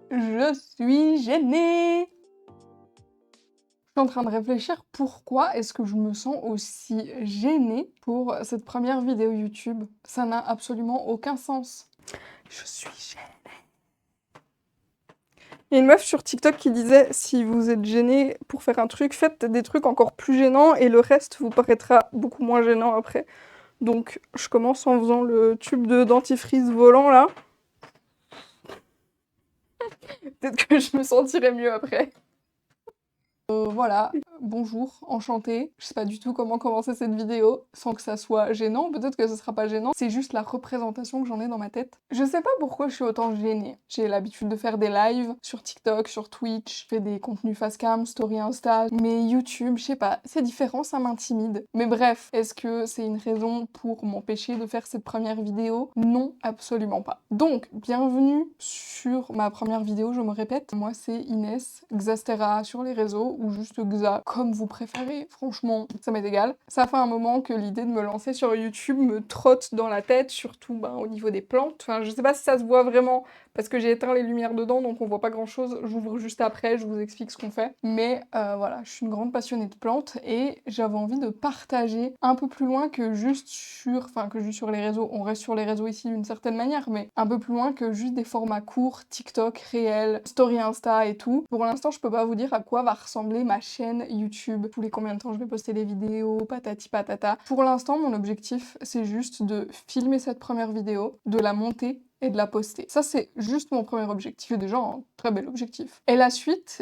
Je suis gênée. Je suis en train de réfléchir pourquoi est-ce que je me sens aussi gênée pour cette première vidéo YouTube. Ça n'a absolument aucun sens. Je suis gênée. Il y a une meuf sur TikTok qui disait si vous êtes gêné pour faire un truc, faites des trucs encore plus gênants et le reste vous paraîtra beaucoup moins gênant après. Donc je commence en faisant le tube de dentifrice volant là. Peut-être que je me sentirai mieux après. Voilà, bonjour, enchantée. Je sais pas du tout comment commencer cette vidéo sans que ça soit gênant, peut-être que ce sera pas gênant, c'est juste la représentation que j'en ai dans ma tête. Je sais pas pourquoi je suis autant gênée. J'ai l'habitude de faire des lives sur TikTok, sur Twitch, je fais des contenus facecam, story Insta, mais YouTube, je sais pas, c'est différent, ça m'intimide. Mais bref, est-ce que c'est une raison pour m'empêcher de faire cette première vidéo? Non, absolument pas. Donc, bienvenue sur ma première vidéo, je me répète. Moi, c'est Inès, Xastera sur les réseaux, ou juste Xa, comme vous préférez. Franchement, ça m'est égal. Ça fait un moment que l'idée de me lancer sur YouTube me trotte dans la tête, surtout au niveau des plantes. Enfin, je sais pas si ça se voit vraiment, parce que j'ai éteint les lumières dedans, donc on voit pas grand-chose. J'ouvre juste après, je vous explique ce qu'on fait. Mais voilà, je suis une grande passionnée de plantes, et j'avais envie de partager un peu plus loin que juste sur les réseaux. On reste sur les réseaux ici d'une certaine manière, mais un peu plus loin que juste des formats courts, TikTok, réel, story Insta et tout. Pour l'instant, je peux pas vous dire à quoi va ressembler ma chaîne YouTube, tous les combien de temps je vais poster des vidéos, patati patata. Pour l'instant, mon objectif, c'est juste de filmer cette première vidéo, de la monter et de la poster. Ça, c'est juste mon premier objectif. C'est déjà un très bel objectif. Et la suite,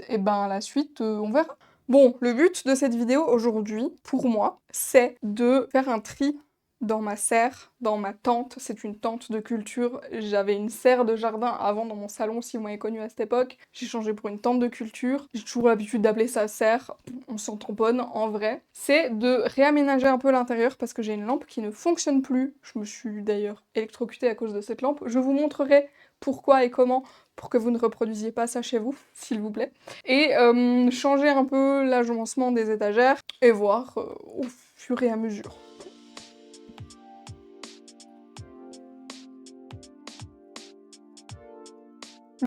on verra. Bon, le but de cette vidéo aujourd'hui, pour moi, c'est de faire un tri dans ma serre, dans ma tente. C'est une tente de culture. J'avais une serre de jardin avant dans mon salon, si vous m'avez connue à cette époque. J'ai changé pour une tente de culture. J'ai toujours l'habitude d'appeler ça serre. On s'en tamponne en vrai. C'est de réaménager un peu l'intérieur parce que j'ai une lampe qui ne fonctionne plus. Je me suis d'ailleurs électrocutée à cause de cette lampe. Je vous montrerai pourquoi et comment pour que vous ne reproduisiez pas ça chez vous, s'il vous plaît. Et changer un peu l'agencement des étagères et voir au fur et à mesure.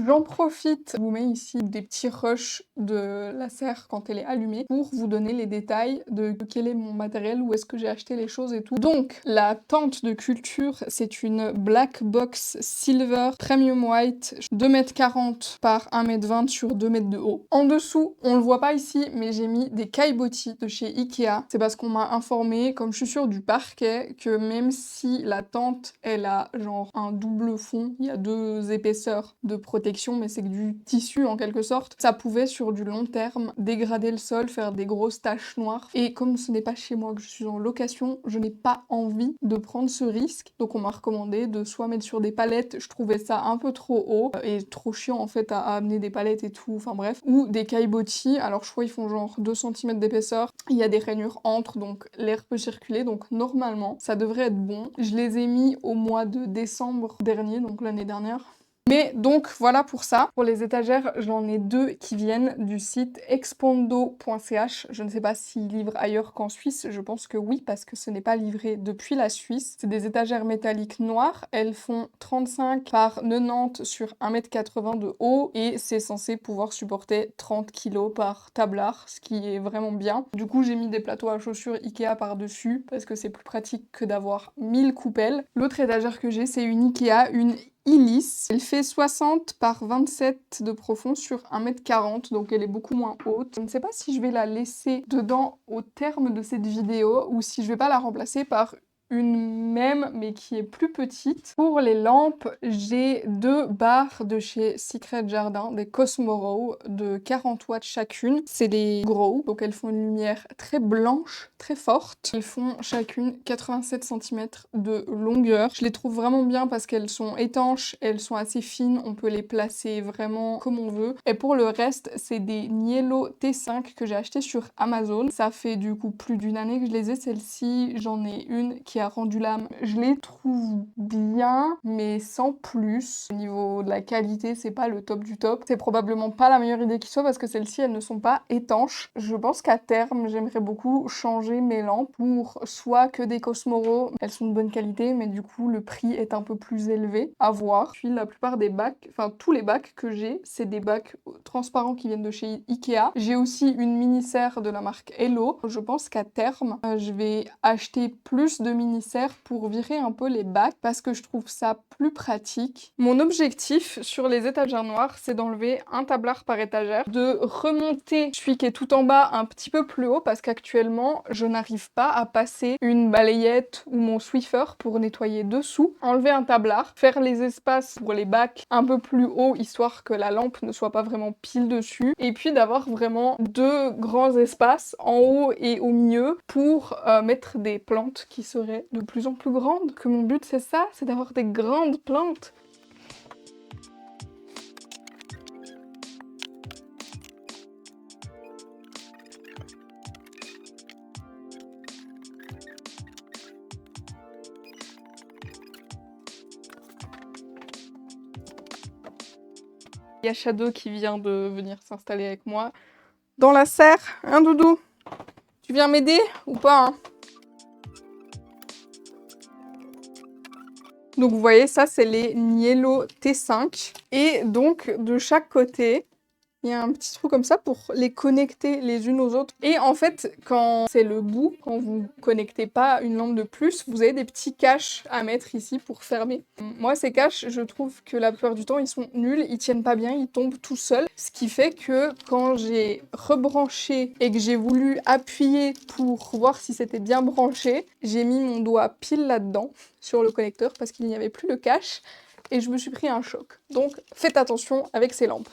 J'en profite, je vous mets ici des petits rushs de la serre quand elle est allumée pour vous donner les détails de quel est mon matériel, où est-ce que j'ai acheté les choses et tout. Donc, la tente de culture, c'est une Black Box Silver Premium White 2,40 m par 1,20 m sur 2 mètres de haut. En dessous, on le voit pas ici, mais j'ai mis des caillebotis de chez Ikea. C'est parce qu'on m'a informé, comme je suis sur du parquet, que même si la tente, elle a genre un double fond, il y a 2 épaisseurs de protection, mais c'est que du tissu en quelque sorte, ça pouvait sur du long terme dégrader le sol, faire des grosses taches noires. Et comme ce n'est pas chez moi, que je suis en location, je n'ai pas envie de prendre ce risque. Donc on m'a recommandé de soit mettre sur des palettes, je trouvais ça un peu trop haut et trop chiant en fait à amener des palettes et tout, enfin bref, ou des caillebotis. Alors je crois ils font genre 2 cm d'épaisseur, il y a des rainures entre, donc l'air peut circuler, donc normalement ça devrait être bon. Je les ai mis au mois de décembre dernier, donc l'année dernière. Mais donc voilà pour ça. Pour les étagères, j'en ai 2 qui viennent du site expondo.ch. Je ne sais pas s'ils livrent ailleurs qu'en Suisse, je pense que oui, parce que ce n'est pas livré depuis la Suisse. C'est des étagères métalliques noires, elles font 35 par 90 sur 1,80 m de haut et c'est censé pouvoir supporter 30 kg par tablard, ce qui est vraiment bien. Du coup, j'ai mis des plateaux à chaussures Ikea par-dessus parce que c'est plus pratique que d'avoir 1000 coupelles. L'autre étagère que j'ai, c'est une Ikea, une Illis. Elle fait 60 par 27 de profond sur 1,40 m, donc elle est beaucoup moins haute. Je ne sais pas si je vais la laisser dedans au terme de cette vidéo ou si je vais pas la remplacer par une même mais qui est plus petite. Pour les lampes, j'ai 2 barres de chez Secret Jardin, des Cosmoro de 40 watts chacune. C'est des gros, donc elles font une lumière très blanche, très forte. Elles font chacune 87 cm de longueur. Je les trouve vraiment bien parce qu'elles sont étanches, elles sont assez fines, on peut les placer vraiment comme on veut. Et pour le reste, c'est des Niello T5 que j'ai acheté sur Amazon. Ça fait du coup plus d'une année que je les ai, celle-ci. J'en ai une qui qui a rendu l'âme. Je les trouve bien, mais sans plus. Au niveau de la qualité, c'est pas le top du top. C'est probablement pas la meilleure idée qui soit parce que celles-ci, elles ne sont pas étanches. Je pense qu'à terme, j'aimerais beaucoup changer mes lampes pour soit que des Cosmoro. Elles sont de bonne qualité, mais du coup, le prix est un peu plus élevé. À voir. Puis la plupart des bacs, enfin tous les bacs que j'ai, c'est des bacs transparents qui viennent de chez Ikea. J'ai aussi une mini-serre de la marque Hello. Je pense qu'à terme, je vais acheter plus de mini-serres pour virer un peu les bacs parce que je trouve ça plus pratique. Mon objectif sur les étagères noires, c'est d'enlever un tablard par étagère, de remonter celui qui est tout en bas un petit peu plus haut parce qu'actuellement, je n'arrive pas à passer une balayette ou mon Swiffer pour nettoyer dessous, enlever un tablard, faire les espaces pour les bacs un peu plus haut histoire que la lampe ne soit pas vraiment pile dessus et puis d'avoir vraiment deux grands espaces en haut et au milieu pour mettre des plantes qui seraient de plus en plus grandes. Que mon but c'est ça, c'est d'avoir des grandes plantes. Il y a Shadow qui vient de venir s'installer avec moi dans la serre. Hein, Doudou? Tu viens m'aider ou pas, hein? Donc vous voyez, ça c'est les Niello T5. Et donc de chaque côté, il y a un petit trou comme ça pour les connecter les unes aux autres. Et en fait, quand c'est le bout, quand vous connectez pas une lampe de plus, vous avez des petits caches à mettre ici pour fermer. Moi, ces caches, je trouve que la plupart du temps, ils sont nuls, ils tiennent pas bien, ils tombent tout seuls. Ce qui fait que quand j'ai rebranché et que j'ai voulu appuyer pour voir si c'était bien branché, j'ai mis mon doigt pile là-dedans, sur le connecteur, parce qu'il n'y avait plus le cache. Et je me suis pris un choc. Donc, faites attention avec ces lampes.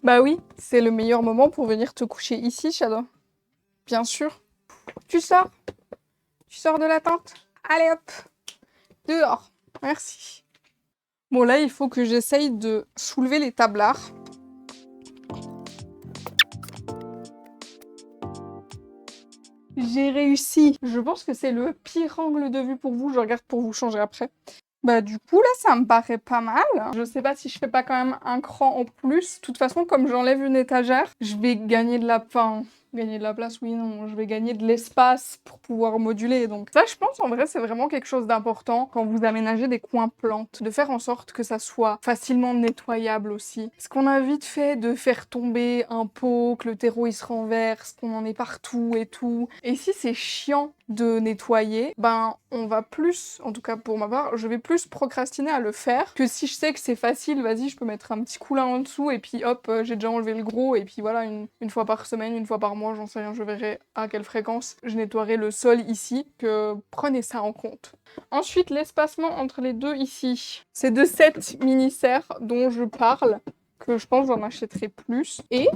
Bah oui, c'est le meilleur moment pour venir te coucher ici, Shadow. Bien sûr. Tu sors. Tu sors de la tente. Allez hop. Dehors. Merci. Bon là, il faut que j'essaye de soulever les tablards. J'ai réussi. Je pense que c'est le pire angle de vue pour vous. Je regarde pour vous changer après. Bah du coup là ça me paraît pas mal. Je sais pas si je fais pas quand même un cran en plus. De toute façon comme j'enlève une étagère, je vais gagner de la... Enfin, gagner de la place, oui non, je vais gagner de l'espace pour pouvoir moduler. Donc ça je pense en vrai c'est vraiment quelque chose d'important quand vous aménagez des coins plantes. De faire en sorte que ça soit facilement nettoyable aussi. Parce qu'on a vite fait de faire tomber un pot, que le terreau il se renverse, qu'on en est partout et tout. Et si c'est chiant de nettoyer, ben on va plus, en tout cas pour ma part, je vais plus procrastiner à le faire que si je sais que c'est facile, vas-y je peux mettre un petit coulant en dessous et puis hop, j'ai déjà enlevé le gros et puis voilà, une fois par semaine, une fois par mois, j'en sais rien, je verrai à quelle fréquence je nettoierai le sol ici, que prenez ça en compte. Ensuite, l'espacement entre les deux ici, c'est de cette mini-serre dont je parle, que je pense j'en achèterai plus. Et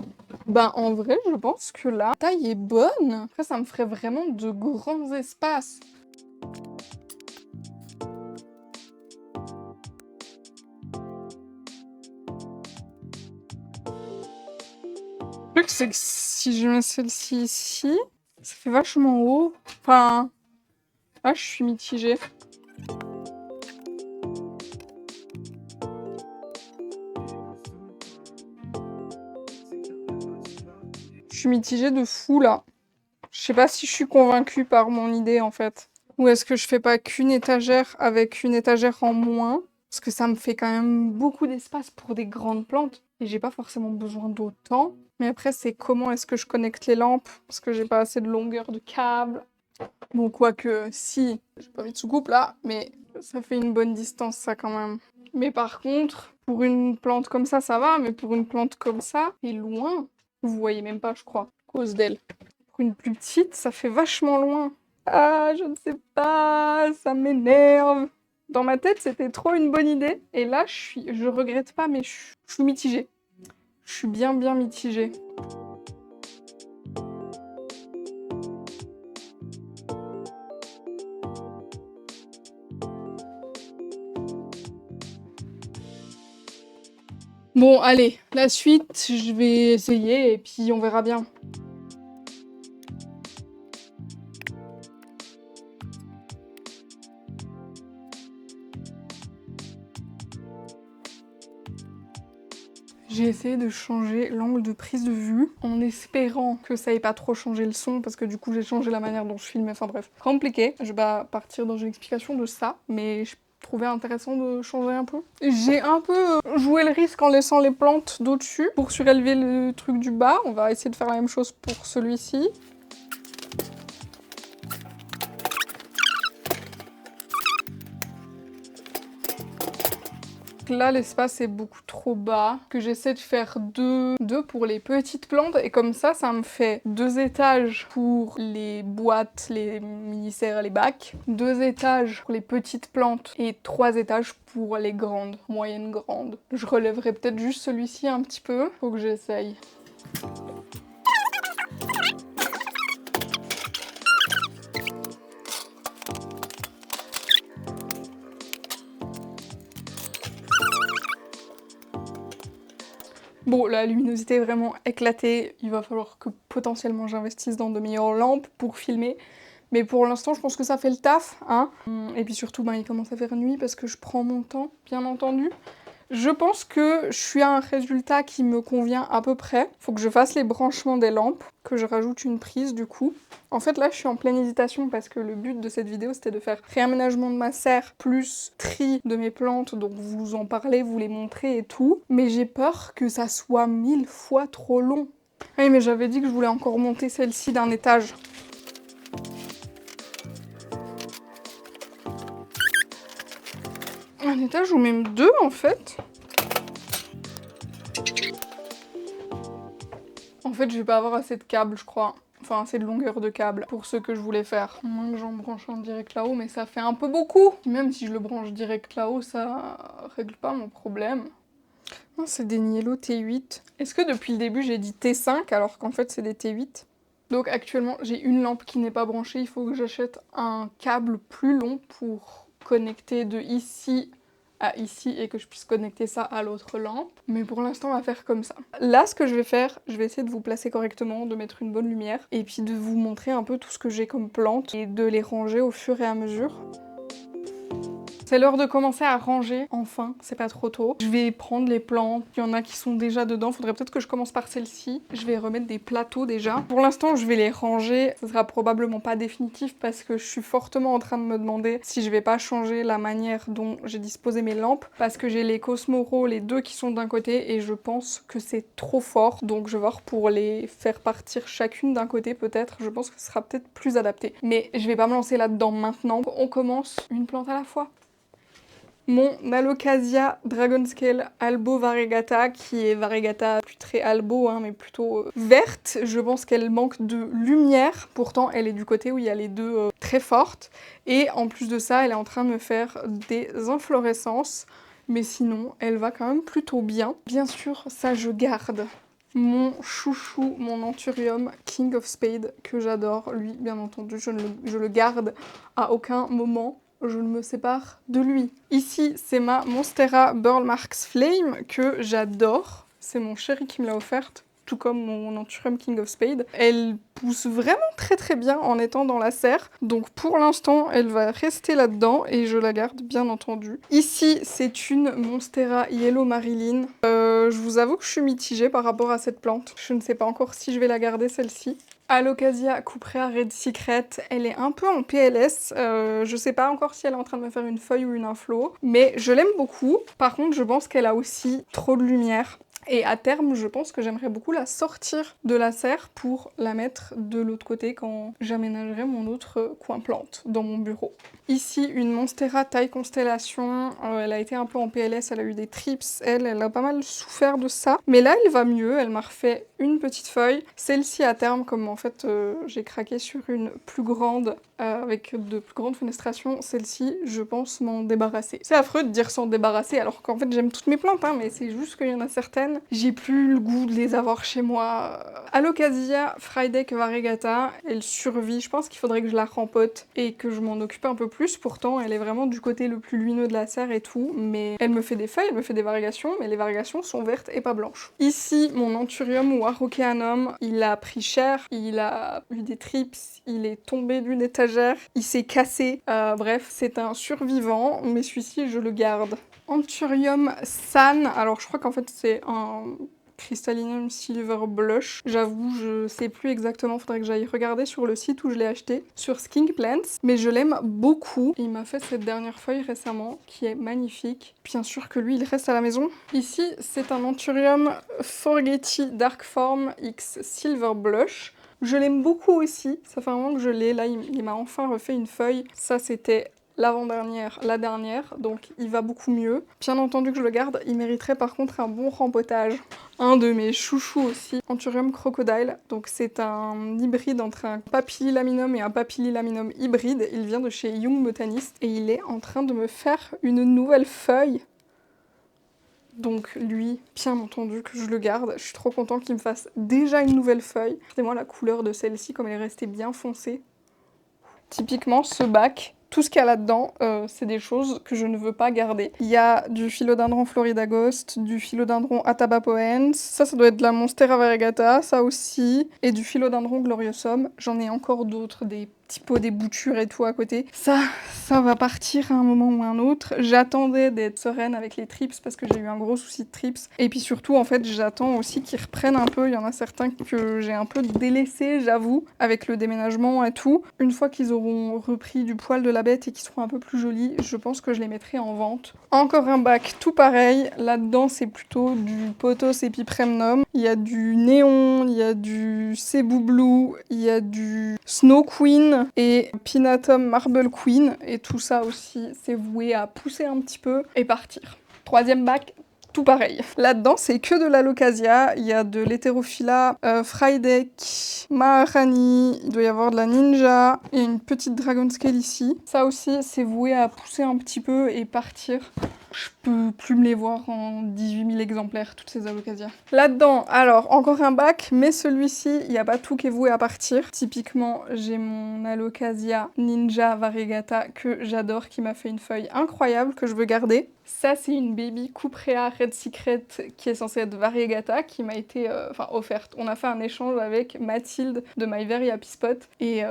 ben en vrai, je pense que la taille est bonne. Après, ça me ferait vraiment de grands espaces. Le truc, c'est que si je mets celle-ci ici, ça fait vachement haut. Enfin, là, je suis mitigée. Je suis mitigée de fou, là. Je sais pas si je suis convaincue par mon idée, en fait. Ou est-ce que je fais pas qu'une étagère avec une étagère en moins? Parce que ça me fait quand même beaucoup d'espace pour des grandes plantes. Et j'ai pas forcément besoin d'autant. Mais après, c'est comment est-ce que je connecte les lampes? Parce que j'ai pas assez de longueur de câble. Bon, quoique, si, j'ai pas mis de soucoupe là, mais ça fait une bonne distance, ça, quand même. Mais par contre, pour une plante comme ça va, mais pour une plante comme ça, c'est loin. Vous voyez même pas, je crois, à cause d'elle. Pour une plus petite, ça fait vachement loin. Ah, je ne sais pas, ça m'énerve. Dans ma tête, c'était trop une bonne idée. Et là, je regrette pas, mais je suis mitigée. Je suis bien mitigée. Bon, allez, la suite, je vais essayer et puis on verra bien. J'ai essayé de changer l'angle de prise de vue en espérant que ça ait pas trop changé le son parce que du coup j'ai changé la manière dont je filmais, enfin bref, compliqué. Je vais pas partir dans une explication de ça, mais je trouvais intéressant de changer un peu. J'ai un peu joué le risque en laissant les plantes d'au-dessus pour surélever le truc du bas. On va essayer de faire la même chose pour celui-ci. Là, l'espace est beaucoup trop bas, que j'essaie de faire deux pour les petites plantes, et comme ça me fait 2 étages pour les boîtes, les mini-serres, les bacs, 2 étages pour les petites plantes, et 3 étages pour les grandes, moyennes grandes. Je relèverai peut-être juste celui-ci un petit peu, faut que j'essaye. Bon, la luminosité est vraiment éclatée, il va falloir que potentiellement j'investisse dans de meilleures lampes pour filmer. Mais pour l'instant, je pense que ça fait le taf, hein. Et puis surtout, il commence à faire nuit parce que je prends mon temps, bien entendu. Je pense que je suis à un résultat qui me convient à peu près. Faut que je fasse les branchements des lampes, que je rajoute une prise du coup. En fait là je suis en pleine hésitation parce que le but de cette vidéo c'était de faire réaménagement de ma serre plus tri de mes plantes, donc vous en parlez, vous les montrez et tout. Mais j'ai peur que ça soit 1000 fois trop long. Oui mais j'avais dit que je voulais encore monter celle-ci d'un étage. Un étage ou même 2 en fait. En fait, je vais pas avoir assez de câbles, je crois. Enfin, assez de longueur de câble pour ce que je voulais faire. À moins que j'en branche un direct là-haut, mais ça fait un peu beaucoup. Même si je le branche direct là-haut, ça règle pas mon problème. Non, c'est des Niello T8. Est-ce que depuis le début j'ai dit T5 alors qu'en fait c'est des T8? Donc actuellement, j'ai une lampe qui n'est pas branchée. Il faut que j'achète un câble plus long pour connecter de ici à ici et que je puisse connecter ça à l'autre lampe. Mais pour l'instant, on va faire comme ça. Là, ce que je vais faire, je vais essayer de vous placer correctement, de mettre une bonne lumière et puis de vous montrer un peu tout ce que j'ai comme plantes et de les ranger au fur et à mesure. C'est l'heure de commencer à ranger, enfin, c'est pas trop tôt. Je vais prendre les plantes, il y en a qui sont déjà dedans, faudrait peut-être que je commence par celle-ci. Je vais remettre des plateaux déjà. Pour l'instant, je vais les ranger, ce sera probablement pas définitif parce que je suis fortement en train de me demander si je vais pas changer la manière dont j'ai disposé mes lampes parce que j'ai les Cosmoro, les 2 qui sont d'un côté et je pense que c'est trop fort. Donc je vais voir pour les faire partir chacune d'un côté peut-être, je pense que ce sera peut-être plus adapté. Mais je vais pas me lancer là-dedans maintenant, on commence une plante à la fois. Mon Alocasia Dragonscale Albo Variegata, qui est Variegata plus très albo, hein, mais plutôt verte. Je pense qu'elle manque de lumière, pourtant elle est du côté où il y a les 2 très fortes. Et en plus de ça, elle est en train de me faire des inflorescences, mais sinon elle va quand même plutôt bien. Bien sûr, ça je garde. Mon chouchou, mon Anthurium King of Spades, que j'adore, lui bien entendu, je le garde à aucun moment. Je ne me sépare de lui. Ici, c'est ma Monstera Burl Marks Flame que j'adore. C'est mon chéri qui me l'a offerte, tout comme mon Anthurium King of Spades. Elle pousse vraiment très bien en étant dans la serre. Donc pour l'instant, elle va rester là-dedans et je la garde bien entendu. Ici, c'est une Monstera Yellow Marilyn. Je vous avoue que je suis mitigée par rapport à cette plante. Je ne sais pas encore si je vais la garder celle-ci. Alocasia Cuprea Red Secret, elle est un peu en PLS, je sais pas encore si elle est en train de me faire une feuille ou une inflo, mais je l'aime beaucoup. Par contre, je pense qu'elle a aussi trop de lumière. Et à terme, je pense que j'aimerais beaucoup la sortir de la serre pour la mettre de l'autre côté quand j'aménagerai mon autre coin plante dans mon bureau. Ici, une Monstera taille constellation, elle a été un peu en PLS, elle a eu des trips, elle a pas mal souffert de ça. Mais là, elle va mieux, elle m'a refait une petite feuille. Celle-ci à terme, comme en fait j'ai craqué sur une plus grande, avec de plus grandes fenestrations, celle-ci, je pense m'en débarrasser. C'est affreux de dire s'en débarrasser alors qu'en fait j'aime toutes mes plantes, hein, mais c'est juste qu'il y en a certaines, reviennent. J'ai plus le goût de les avoir chez moi. Alocasia Frydek variegata, elle survit. Je pense qu'il faudrait que je la rempote et que je m'en occupe un peu plus. Pourtant, elle est vraiment du côté le plus lumineux de la serre et tout, mais elle me fait des feuilles, elle me fait des variégations, mais les variégations sont vertes et pas blanches. Ici, mon Anthurium ou Araucaanum, il a pris cher, il a eu des trips, il est tombé d'une étagère, il s'est cassé. Bref, c'est un survivant, mais celui-ci, je le garde. Anthurium San, alors je crois qu'en fait c'est un Crystallinum Silver Blush. J'avoue, je sais plus exactement, faudrait que j'aille regarder sur le site où je l'ai acheté, sur Skink Plants, mais je l'aime beaucoup. Il m'a fait cette dernière feuille récemment, qui est magnifique. Bien sûr que lui, il reste à la maison. Ici, c'est un Anthurium Forgetti Dark Form X Silver Blush. Je l'aime beaucoup aussi, ça fait un moment que je l'ai, là il m'a enfin refait une feuille. Ça c'était l'avant-dernière, la dernière, donc il va beaucoup mieux. Bien entendu que je le garde, il mériterait par contre un bon rempotage. Un de mes chouchous aussi, Anthurium Crocodile, donc c'est un hybride entre un Papillilaminum et un Papillilaminum hybride. Il vient de chez Young Botanist et il est en train de me faire une nouvelle feuille. Donc lui, bien entendu que je le garde, je suis trop contente qu'il me fasse déjà une nouvelle feuille. Regardez-moi la couleur de celle-ci, comme elle est restée bien foncée. Typiquement, ce bac, tout ce qu'il y a là-dedans, c'est des choses que je ne veux pas garder. Il y a du Philodendron Florida Ghost, du Philodendron Atabapoens, ça doit être de la Monstera variegata, ça aussi, et du Philodendron Gloriosum. J'en ai encore d'autres, des petits pots, des boutures et tout à côté. Ça va partir à un moment ou un autre. J'attendais d'être sereine avec les trips parce que j'ai eu un gros souci de trips. Et puis surtout, en fait, j'attends aussi qu'ils reprennent un peu. Il y en a certains que j'ai un peu délaissés, j'avoue, avec le déménagement et tout. Une fois qu'ils auront repris du poil de la bête et qu'ils seront un peu plus jolis, je pense que je les mettrai en vente. Encore un bac tout pareil. Là-dedans, c'est plutôt du Pothos Epipremnum. Il y a du Néon, il y a du Cebu Blue, il y a du Snow Queen et Pinatum Marble Queen. Et tout ça aussi, c'est voué à pousser un petit peu et partir. Troisième bac, tout pareil. Là-dedans, c'est que de l'Alocasia. Il y a de l'Heterophylla, Frydek, Maharani, il doit y avoir de la Ninja et une petite Dragon Scale ici. Ça aussi, c'est voué à pousser un petit peu et partir. Je peux plus me les voir en 18 000 exemplaires, toutes ces Alocasia. Là-dedans, alors, encore un bac, mais celui-ci, il n'y a pas tout qui est voué à partir. Typiquement, j'ai mon Alocasia Ninja Variegata que j'adore, qui m'a fait une feuille incroyable que je veux garder. Ça, c'est une baby Cuprea Red Secret qui est censée être Variegata, qui m'a été offerte. On a fait un échange avec Mathilde de My Very Happy Spot et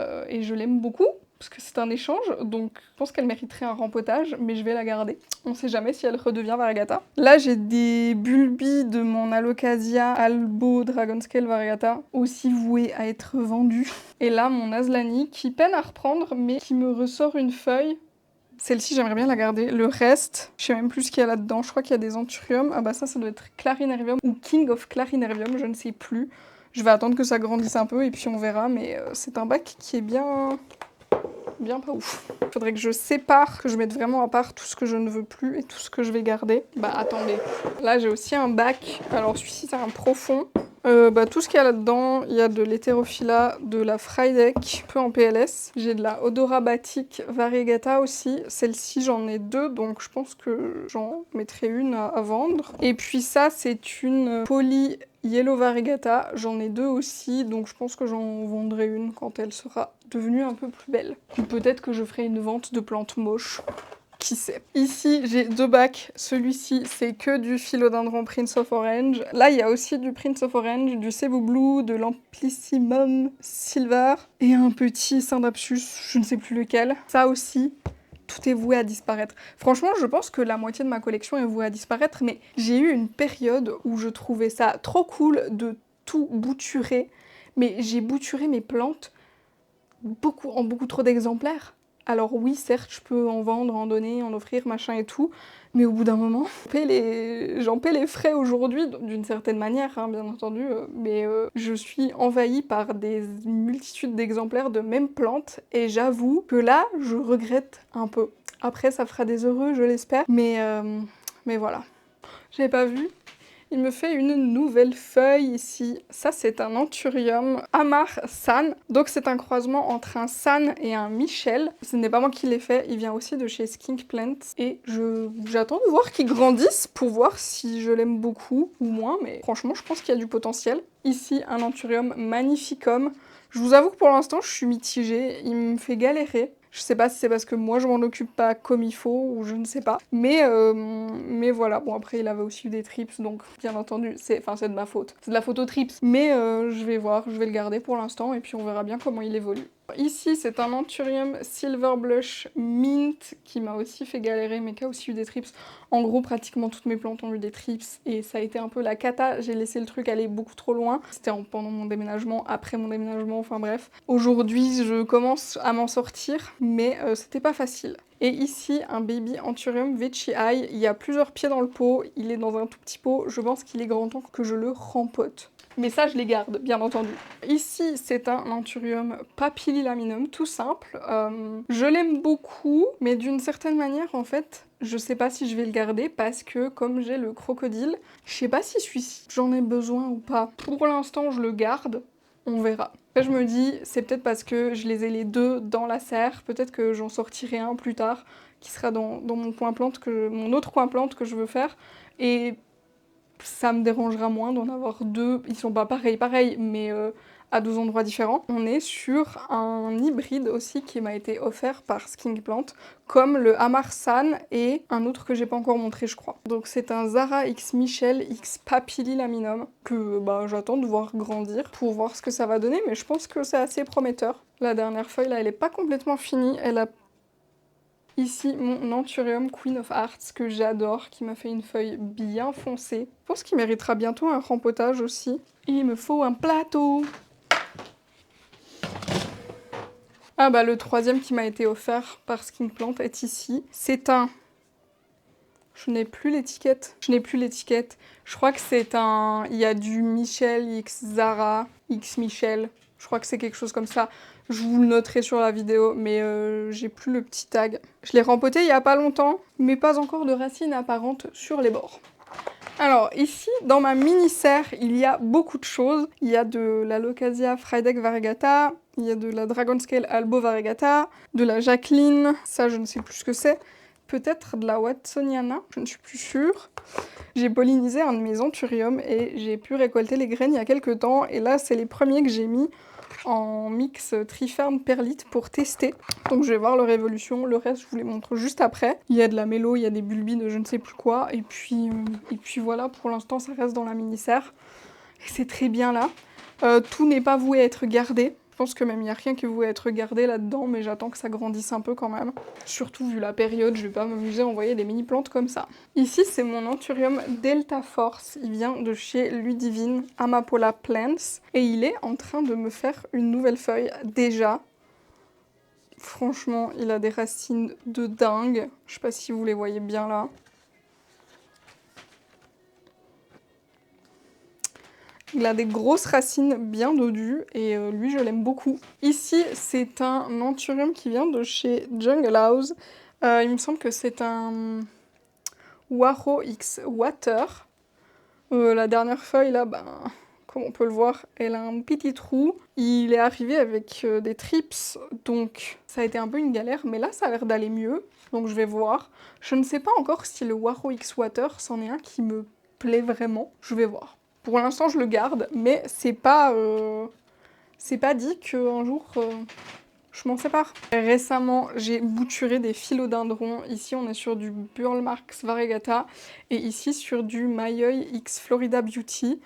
je l'aime beaucoup. Parce que c'est un échange, donc je pense qu'elle mériterait un rempotage, mais je vais la garder. On sait jamais si elle redevient variegata. Là, j'ai des bulbis de mon Alocasia Albo Dragonscale variegata, aussi voués à être vendus. Et là, mon Aslani, qui peine à reprendre, mais qui me ressort une feuille. Celle-ci, j'aimerais bien la garder. Le reste, je sais même plus ce qu'il y a là-dedans. Je crois qu'il y a des Anthurium. Ah bah ça doit être Clarinervium ou King of Clarinervium, je ne sais plus. Je vais attendre que ça grandisse un peu et puis on verra, mais c'est un bac qui est bien pas ouf. Faudrait que je sépare, que je mette vraiment à part tout ce que je ne veux plus et tout ce que je vais garder. Bah attendez, là j'ai aussi un bac, alors celui-ci c'est un profond. Tout ce qu'il y a là-dedans, il y a de l'Heterophylla, de la Frydek, peu en PLS. J'ai de la Odora Batik Variegata aussi. Celle-ci, j'en ai deux, donc je pense que j'en mettrai une à vendre. Et puis ça, c'est une Poly Yellow Variegata. J'en ai deux aussi, donc je pense que j'en vendrai une quand elle sera devenue un peu plus belle. Ou peut-être que je ferai une vente de plantes moches. Qui sait. Ici, j'ai deux bacs. Celui-ci, c'est que du Philodendron Prince of Orange. Là, il y a aussi du Prince of Orange, du Cebu Blue, de l'Amplissimum Silver et un petit Syndapsus, je ne sais plus lequel. Ça aussi, tout est voué à disparaître. Franchement, je pense que la moitié de ma collection est vouée à disparaître, mais j'ai eu une période où je trouvais ça trop cool de tout bouturer. Mais j'ai bouturé mes plantes en beaucoup trop d'exemplaires. Alors oui, certes, je peux en vendre, en donner, en offrir, machin et tout, mais au bout d'un moment, j'en paie les frais aujourd'hui, d'une certaine manière, hein, bien entendu, mais je suis envahie par des multitudes d'exemplaires de mêmes plantes, et j'avoue que là, je regrette un peu. Après, ça fera des heureux, je l'espère, mais voilà. J'avais pas vu, il me fait une nouvelle feuille ici. Ça, c'est un Anthurium Amar San. Donc, c'est un croisement entre un San et un Michel. Ce n'est pas moi qui l'ai fait, il vient aussi de chez Skink Plants. Et j'attends de voir qu'il grandisse pour voir si je l'aime beaucoup ou moins. Mais franchement, je pense qu'il y a du potentiel. Ici, un Anthurium Magnificum. Je vous avoue que pour l'instant, je suis mitigée. Il me fait galérer. Je sais pas si c'est parce que moi je m'en occupe pas comme il faut ou je ne sais pas. Mais voilà, bon après il avait aussi eu des trips donc bien entendu c'est de ma faute. C'est de la faute aux trips. Mais je vais voir, je vais le garder pour l'instant et puis on verra bien comment il évolue. Ici c'est un Anthurium Silver Blush Mint qui m'a aussi fait galérer mais qui a aussi eu des trips. En gros pratiquement toutes mes plantes ont eu des trips et ça a été un peu la cata. J'ai laissé le truc aller beaucoup trop loin. C'était pendant mon déménagement, après mon déménagement, enfin bref. Aujourd'hui je commence à m'en sortir mais c'était pas facile. Et ici, un baby Anthurium Veitchii. Il y a plusieurs pieds dans le pot, il est dans un tout petit pot, je pense qu'il est grand temps que je le rempote. Mais ça, je les garde, bien entendu. Ici, c'est un Anthurium Papillilaminum, tout simple. Je l'aime beaucoup, mais d'une certaine manière, en fait, je sais pas si je vais le garder parce que, comme j'ai le crocodile, je sais pas si celui-ci, j'en ai besoin ou pas. Pour l'instant, je le garde, on verra. Après, je me dis, c'est peut-être parce que je les ai les deux dans la serre, peut-être que j'en sortirai un plus tard, qui sera dans mon coin plante, mon autre coin plante que je veux faire. Et ça me dérangera moins d'en avoir deux. Ils sont pas pareils, mais à deux endroits différents. On est sur un hybride aussi qui m'a été offert par Skink Plant, comme le Amarsan et un autre que j'ai pas encore montré, je crois. Donc c'est un Zara X Michel X Papillilaminum que j'attends de voir grandir pour voir ce que ça va donner, mais je pense que c'est assez prometteur. La dernière feuille là, elle est pas complètement finie, elle a ici, mon Anthurium Queen of Hearts, que j'adore, qui m'a fait une feuille bien foncée. Je pense qu'il méritera bientôt un rempotage aussi. Il me faut un plateau. Ah bah le troisième qui m'a été offert par Skink Plant est ici. C'est un... Je n'ai plus l'étiquette. Je crois que c'est un... Il y a du Michel X Zara, X Michel. Je crois que c'est quelque chose comme ça. Je vous le noterai sur la vidéo, mais j'ai plus le petit tag. Je l'ai rempoté il y a pas longtemps, mais pas encore de racines apparentes sur les bords. Alors ici, dans ma mini-serre, il y a beaucoup de choses. Il y a de la Locasia Frydek Variegata, il y a de la Dragonscale Albo Variegata, de la Jacqueline, ça je ne sais plus ce que c'est. Peut-être de la Watsoniana, je ne suis plus sûre. J'ai pollinisé un de mes Anthuriums et j'ai pu récolter les graines il y a quelques temps. Et là, c'est les premiers que j'ai mis en mix Triferme Perlite pour tester. Donc je vais voir leur évolution, le reste je vous les montre juste après. Il y a de la mélo, il y a des bulbis de je ne sais plus quoi, et puis voilà, pour l'instant ça reste dans la mini-serre. Et c'est très bien là. Tout n'est pas voué à être gardé. Je pense que même il n'y a rien qui est voué à être gardé là-dedans, mais j'attends que ça grandisse un peu quand même. Surtout vu la période, je vais pas m'amuser à envoyer des mini-plantes comme ça. Ici, c'est mon Anthurium Delta Force. Il vient de chez Ludivine Amapola Plants. Et il est en train de me faire une nouvelle feuille déjà. Franchement, il a des racines de dingue. Je sais pas si vous les voyez bien là. Il a des grosses racines bien dodues et lui je l'aime beaucoup. Ici c'est un Anthurium qui vient de chez Jungle House. Il me semble que c'est un Waro X Water. La dernière feuille là, comme on peut le voir, elle a un petit trou. Il est arrivé avec des trips, donc ça a été un peu une galère, mais là ça a l'air d'aller mieux, donc je vais voir. Je ne sais pas encore si le Waro X Water, c'en est un qui me plaît vraiment, je vais voir. Pour l'instant, je le garde, mais c'est pas dit qu'un jour, je m'en sépare. Récemment, j'ai bouturé des philodendrons. Ici, on est sur du Burlmarx Variegata et ici, sur du Mayeuil X Florida Beauty.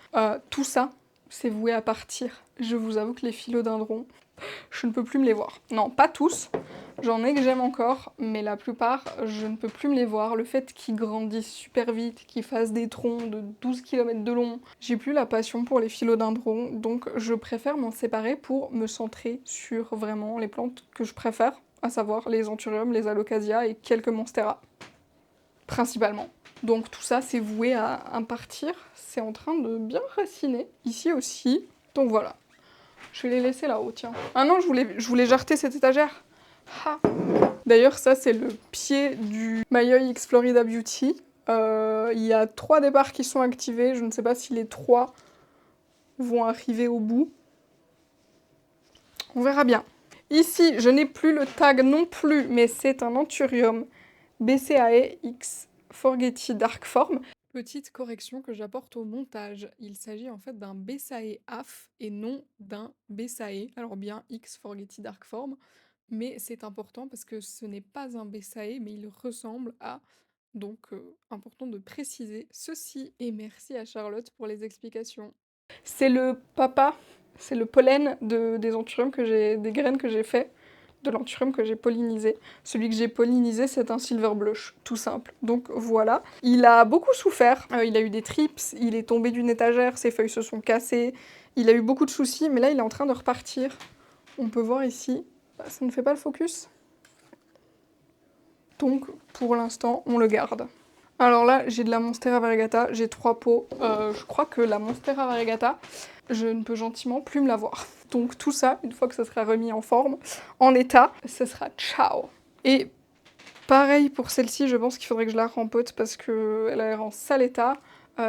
Tout ça, c'est voué à partir. Je vous avoue que les philodendrons, je ne peux plus me les voir. Non, pas tous. J'en ai que j'aime encore, mais la plupart, je ne peux plus me les voir. Le fait qu'ils grandissent super vite, qu'ils fassent des troncs de 12 km de long, j'ai plus la passion pour les philodendrons, donc je préfère m'en séparer pour me centrer sur vraiment les plantes que je préfère, à savoir les Anthurium, les Alocasia et quelques Monstera, principalement. Donc tout ça, c'est voué à partir. C'est en train de bien raciner. Ici aussi. Donc voilà. Je vais les laisser là-haut, tiens. Ah non, je voulais jarter cette étagère. Ah. D'ailleurs, ça, c'est le pied du Mayeuil X Florida Beauty. Il y a 3 départs qui sont activés. Je ne sais pas si les 3 vont arriver au bout. On verra bien. Ici, je n'ai plus le tag non plus, mais c'est un Anthurium BCAE X Forgetti Darkform. Petite correction que j'apporte au montage. Il s'agit en fait d'un BCAE AF et non d'un BCAE. Alors bien X Forgetti Darkform, mais c'est important parce que ce n'est pas un BCAE, mais il ressemble à... Donc, important de préciser ceci. Et merci à Charlotte pour les explications. C'est le papa, c'est le pollen des anthuriums des graines que j'ai fait, de l'anthurium que j'ai pollinisé. Celui que j'ai pollinisé, c'est un silver blush, tout simple. Donc voilà. Il a beaucoup souffert, il a eu des trips, il est tombé d'une étagère, ses feuilles se sont cassées, il a eu beaucoup de soucis, mais là il est en train de repartir. On peut voir ici, ça ne fait pas le focus. Donc pour l'instant, on le garde. Alors là, j'ai de la Monstera variegata, j'ai 3 pots. Je crois que la Monstera variegata, je ne peux gentiment plus me la voir. Donc tout ça, une fois que ça sera remis en forme, en état, ce sera ciao. Et pareil pour celle-ci, je pense qu'il faudrait que je la rempote parce qu'elle a l'air en sale état.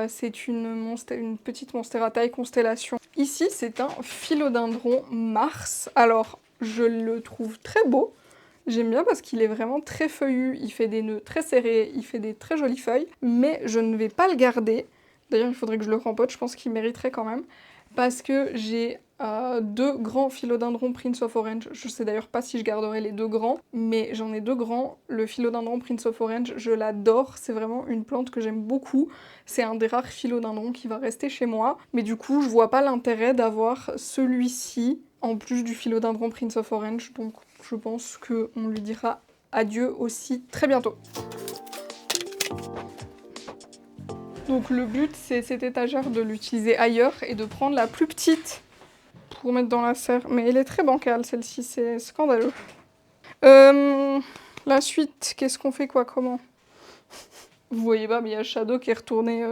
C'est une petite Monstera taille constellation. Ici, c'est un philodendron Mars. Alors, je le trouve très beau. J'aime bien parce qu'il est vraiment très feuillu, il fait des nœuds très serrés, il fait des très jolies feuilles, mais je ne vais pas le garder. D'ailleurs, il faudrait que je le rempote, je pense qu'il mériterait quand même, parce que j'ai 2 grands philodendrons Prince of Orange. Je sais d'ailleurs pas si je garderai les 2 grands, mais j'en ai 2 grands. Le philodendron Prince of Orange, je l'adore, c'est vraiment une plante que j'aime beaucoup. C'est un des rares philodendrons qui va rester chez moi, mais du coup, je vois pas l'intérêt d'avoir celui-ci en plus du philodendron Prince of Orange, donc je pense qu'on lui dira adieu aussi très bientôt. Donc le but, c'est cette étagère de l'utiliser ailleurs et de prendre la plus petite pour mettre dans la serre. Mais elle est très bancale, celle-ci, c'est scandaleux. La suite, qu'est-ce qu'on fait quoi, comment? Vous voyez pas, mais il y a Shadow qui est retourné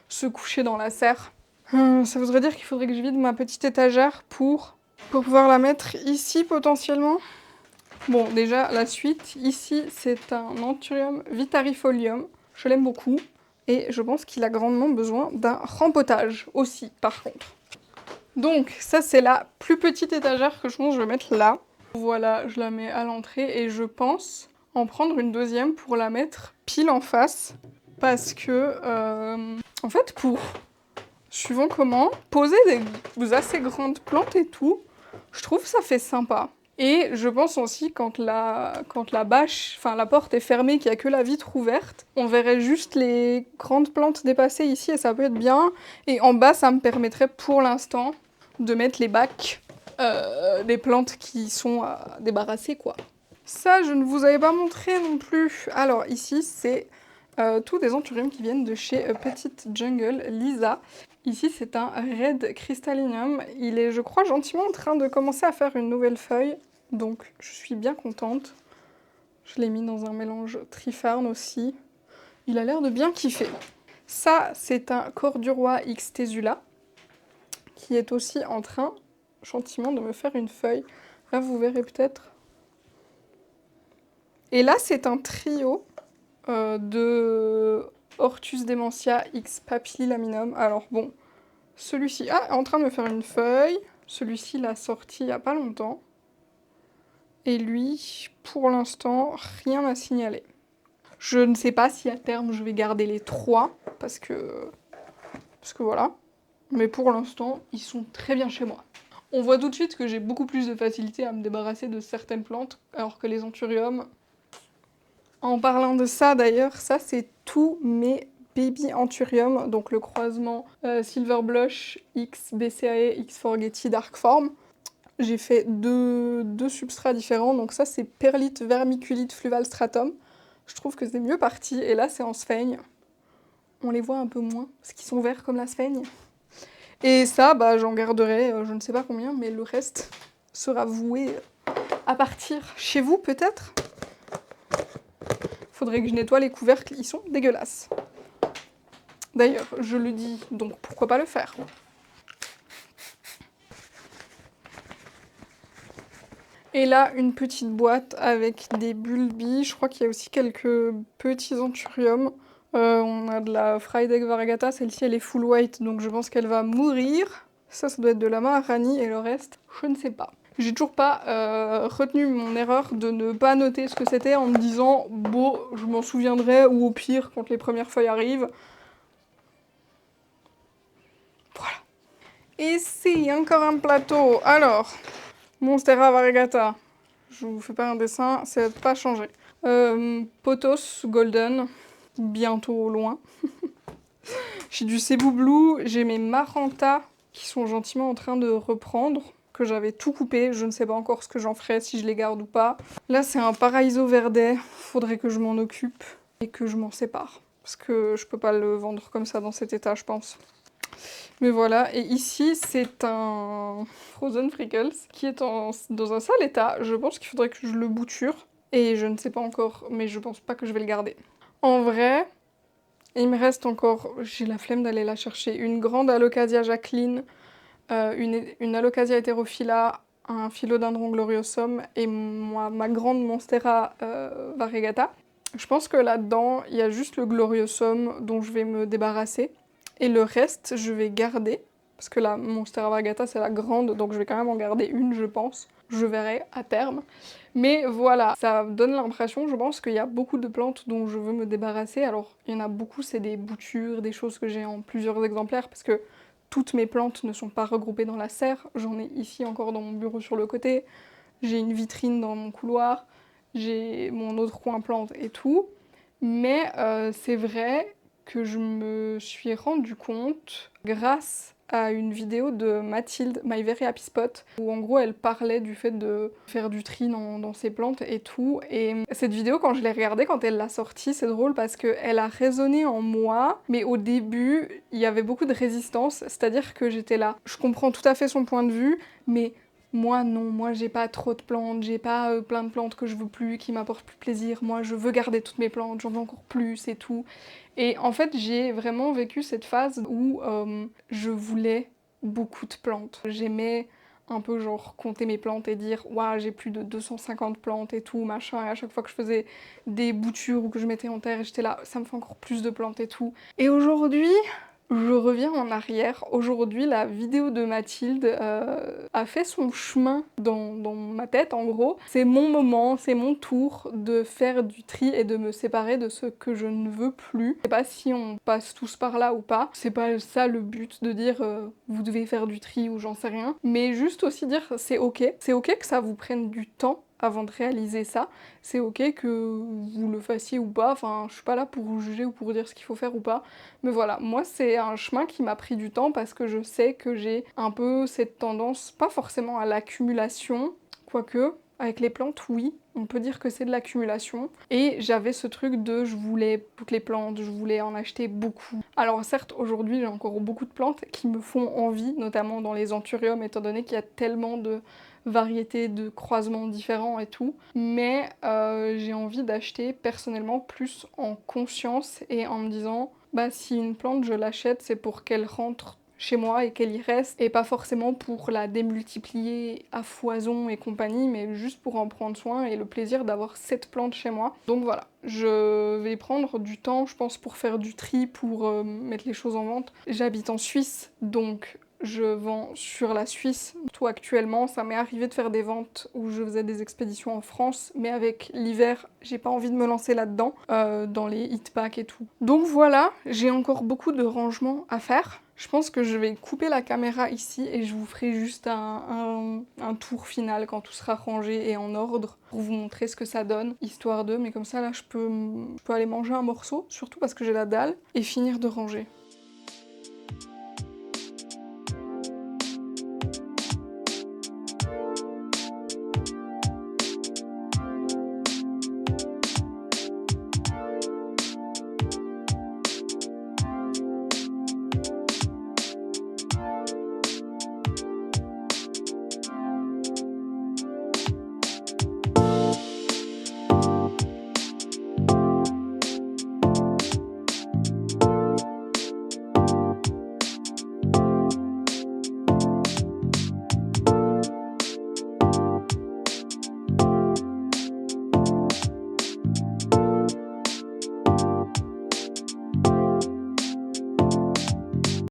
se coucher dans la serre. Ça voudrait dire qu'il faudrait que je vide ma petite étagère pour pouvoir la mettre ici potentiellement. Bon, déjà, la suite, ici, c'est un Anthurium vitarifolium. Je l'aime beaucoup. Et je pense qu'il a grandement besoin d'un rempotage aussi, par contre. Donc, ça, c'est la plus petite étagère que je pense que je vais mettre là. Voilà, je la mets à l'entrée et je pense en prendre une deuxième pour la mettre pile en face. Parce que, en fait, pour, suivant comment, poser des assez grandes plantes et tout, je trouve ça fait sympa. Et je pense aussi quand la bâche, enfin la porte est fermée, qu'il n'y a que la vitre ouverte, on verrait juste les grandes plantes dépasser ici et ça peut être bien. Et en bas, ça me permettrait pour l'instant de mettre les bacs des plantes qui sont à débarrasser, quoi. Ça, je ne vous avais pas montré non plus. Alors ici, c'est tous des anthuriums qui viennent de chez Petite Jungle, Lisa. Ici, c'est un Red Crystallinium. Il est, je crois, gentiment en train de commencer à faire une nouvelle feuille. Donc, je suis bien contente. Je l'ai mis dans un mélange Trifarn aussi. Il a l'air de bien kiffer. Ça, c'est un Corduroi X Tesula qui est aussi en train, gentiment, de me faire une feuille. Là, vous verrez peut-être. Et là, c'est un trio de Hortus Dementia X Papillilaminum. Alors bon, celui-ci est en train de me faire une feuille. Celui-ci l'a sorti il n'y a pas longtemps. Et lui, pour l'instant, rien à signaler. Je ne sais pas si à terme je vais garder les 3, parce que voilà. Mais pour l'instant, ils sont très bien chez moi. On voit tout de suite que j'ai beaucoup plus de facilité à me débarrasser de certaines plantes, alors que les anthuriums... En parlant de ça d'ailleurs, ça c'est tous mes baby anthurium, donc le croisement Silver Blush X BCAE X Forgetti Darkform. J'ai fait deux substrats différents, donc ça c'est Perlite Vermiculite Fluval Stratum. Je trouve que c'est mieux parti, et là c'est en sphaigne. On les voit un peu moins, parce qu'ils sont verts comme la sphaigne. Et ça, bah, j'en garderai je ne sais pas combien, mais le reste sera voué à partir chez vous peut-être. Faudrait que je nettoie les couvercles, ils sont dégueulasses. D'ailleurs, je le dis, donc pourquoi pas le faire? Et là, une petite boîte avec des bulbis. Je crois qu'il y a aussi quelques petits anthuriums. On a de la fried egg variegata, celle-ci elle est full white, donc je pense qu'elle va mourir. Ça doit être de la maharani et le reste, je ne sais pas. J'ai toujours pas retenu mon erreur de ne pas noter ce que c'était en me disant « Bon, je m'en souviendrai ou au pire quand les premières feuilles arrivent. » Voilà. Et c'est encore un plateau. Alors, Monstera variegata. Je vous fais pas un dessin, ça va pas changer. Potos Golden, bientôt loin. J'ai du Cebu Blue, j'ai mes Maranta qui sont gentiment en train de reprendre, que j'avais tout coupé, je ne sais pas encore ce que j'en ferai, si je les garde ou pas. Là c'est un Paraiso Verde, faudrait que je m'en occupe et que je m'en sépare. Parce que je peux pas le vendre comme ça dans cet état, je pense. Mais voilà, et ici c'est un Frozen Freckles qui est dans un sale état. Je pense qu'il faudrait que je le bouture. Et je ne sais pas encore, mais je pense pas que je vais le garder. En vrai, il me reste encore, j'ai la flemme d'aller la chercher, une grande Alocasia Jacqueline, une Alocasia heterophylla, un Philodendron gloriosum et ma grande Monstera variegata. Je pense que là-dedans, il y a juste le gloriosum dont je vais me débarrasser. Et le reste, je vais garder, parce que la Monstera variegata, c'est la grande, donc je vais quand même en garder une, je pense. Je verrai à terme. Mais voilà, ça donne l'impression, je pense, qu'il y a beaucoup de plantes dont je veux me débarrasser. Alors, il y en a beaucoup, c'est des boutures, des choses que j'ai en plusieurs exemplaires, parce que toutes mes plantes ne sont pas regroupées dans la serre. J'en ai ici encore dans mon bureau sur le côté. J'ai une vitrine dans mon couloir. J'ai mon autre coin plante et tout. Mais c'est vrai que je me suis rendu compte, grâce à une vidéo de Mathilde, My Very Happy Spot, où en gros elle parlait du fait de faire du tri dans ses plantes et tout. Et cette vidéo, quand je l'ai regardée, quand elle l'a sortie, c'est drôle parce qu'elle a résonné en moi, mais au début, il y avait beaucoup de résistance, c'est-à-dire que j'étais là. Je comprends tout à fait son point de vue, mais moi non, moi j'ai pas trop de plantes, j'ai pas plein de plantes que je veux plus, qui m'apportent plus plaisir, moi je veux garder toutes mes plantes, j'en veux encore plus et tout. Et en fait j'ai vraiment vécu cette phase où je voulais beaucoup de plantes. J'aimais un peu genre compter mes plantes et dire waouh j'ai plus de 250 plantes et tout machin, et à chaque fois que je faisais des boutures ou que je mettais en terre j'étais là ça me fait encore plus de plantes et tout. Et aujourd'hui je reviens en arrière. Aujourd'hui, la vidéo de Mathilde a fait son chemin dans ma tête, en gros. C'est mon moment, c'est mon tour de faire du tri et de me séparer de ce que je ne veux plus. Je sais pas si on passe tous par là ou pas. C'est pas ça le but de dire vous devez faire du tri ou j'en sais rien. Mais juste aussi dire c'est ok. C'est ok que ça vous prenne du temps avant de réaliser ça. C'est ok que vous le fassiez ou pas, enfin je suis pas là pour vous juger ou pour dire ce qu'il faut faire ou pas, mais voilà, moi c'est un chemin qui m'a pris du temps parce que je sais que j'ai un peu cette tendance, pas forcément à l'accumulation, quoique avec les plantes oui, on peut dire que c'est de l'accumulation, et j'avais ce truc de je voulais toutes les plantes, je voulais en acheter beaucoup. Alors certes aujourd'hui j'ai encore beaucoup de plantes qui me font envie, notamment dans les anthuriums étant donné qu'il y a tellement de variétés de croisements différents et tout, mais j'ai envie d'acheter personnellement plus en conscience et en me disant bah si une plante je l'achète c'est pour qu'elle rentre chez moi et qu'elle y reste, et pas forcément pour la démultiplier à foison et compagnie, mais juste pour en prendre soin et le plaisir d'avoir cette plante chez moi. Donc voilà, je vais prendre du temps je pense pour faire du tri, pour mettre les choses en vente. J'habite en Suisse, donc je vends sur la Suisse, surtout actuellement. Ça m'est arrivé de faire des ventes où je faisais des expéditions en France, mais avec l'hiver, j'ai pas envie de me lancer là-dedans, dans les heat packs et tout. Donc voilà, j'ai encore beaucoup de rangements à faire. Je pense que je vais couper la caméra ici et je vous ferai juste un tour final quand tout sera rangé et en ordre pour vous montrer ce que ça donne, histoire de, mais comme ça là je peux aller manger un morceau, surtout parce que j'ai la dalle, et finir de ranger.